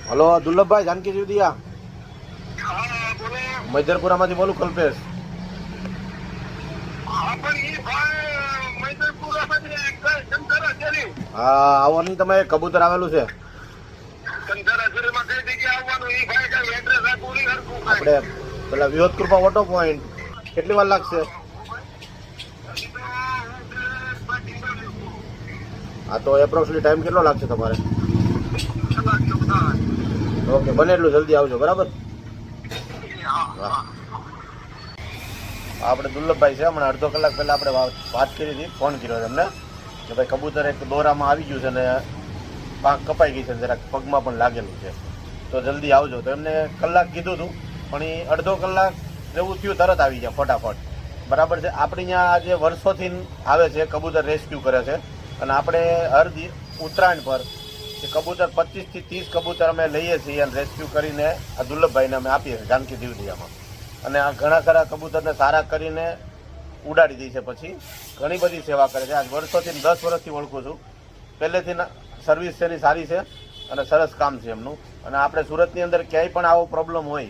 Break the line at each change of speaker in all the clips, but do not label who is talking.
Hello Durlabhbhai, Janaki Jivdaya
હા બોલો.
મૈદરપુરામાંથી બોલું, કલ્પેશ.
હા પણ ઈ ભાઈ મૈદરપુરામાંથી શંકરાચાર્ય.
હા, આવો નહીં તમે, કબૂતર આવેલું છે.
શંકરાચાર્યમાં કઈ જગ્યાએ આવવાનું? ઈ ભાઈ કઈ એડ્રેસ આપવું નહીં હરખું કાંઈ.
આપણે પેલા વિહોત કૃપા ઓટો પોઈન્ટ, કેટલી વાર લાગશે?
હજી તો હું ડિંગલ છું.
હા, તો એપ્રોક્સિમેટલી ટાઈમ કેટલો લાગશે તમારે?
કલાક જેવું થાય.
ઓકે, બને એટલું જલ્દી આવજો, બરાબર?
હા
હા. આપણે દુર્લભભાઈ છે, હમણાં અડધો કલાક પહેલાં આપણે વાત કરી હતી, ફોન કર્યો તમને કે ભાઈ કબૂતર એક દોરામાં આવી ગયું છે ને પાંખ કપાઈ ગઈ છે, જરાક પગમાં પણ લાગેલું છે, તો જલ્દી આવજો. તો એમને કલાક કીધું હતું, પણ એ અડધો કલાક જેવું થયું તરત આવી જાય ફટાફટ, બરાબર છે. આપણે અહીંયા જે વર્ષોથી આવે છે કબૂતર રેસ્ક્યુ કરે છે, અને આપણે હર ઉત્તરાયણ પર એ કબૂતર 25 થી 30 કબૂતર અમે લઈએ છીએ અને રેસ્ક્યુ કરીને આ દુર્લભભાઈને અમે આપીએ છીએ જાનકી જીવદિયામાં. અને આ ઘણા ખરા કબૂતરને સારા કરીને ઉડાડી દે છે, પછી ઘણી બધી સેવા કરે છે. આજ વર્ષોથી 10 વર્ષથી ઓળખું છું, પહેલેથી સર્વિસ એની સારી છે અને સરસ કામ છે એમનું. અને આપણે સુરતની અંદર ક્યાંય પણ આવો પ્રોબ્લેમ હોય,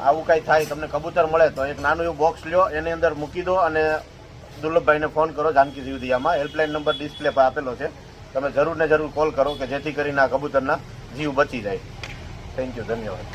આવું કાંઈ થાય, તમને કબૂતર મળે તો એક નાનું એવું બોક્સ લ્યો, એની અંદર મૂકી દો અને દુર્લભભાઈને ફોન કરો. જાનકી જીવદિયામાં હેલ્પલાઇન નંબર ડિસ્પ્લે પર આપેલો છે, તમે જરૂર ને જરૂર કોલ કરો કે જેથી કરીને આ કબૂતરના જીવ બચી જાય. થેન્ક યુ, ધન્યવાદ.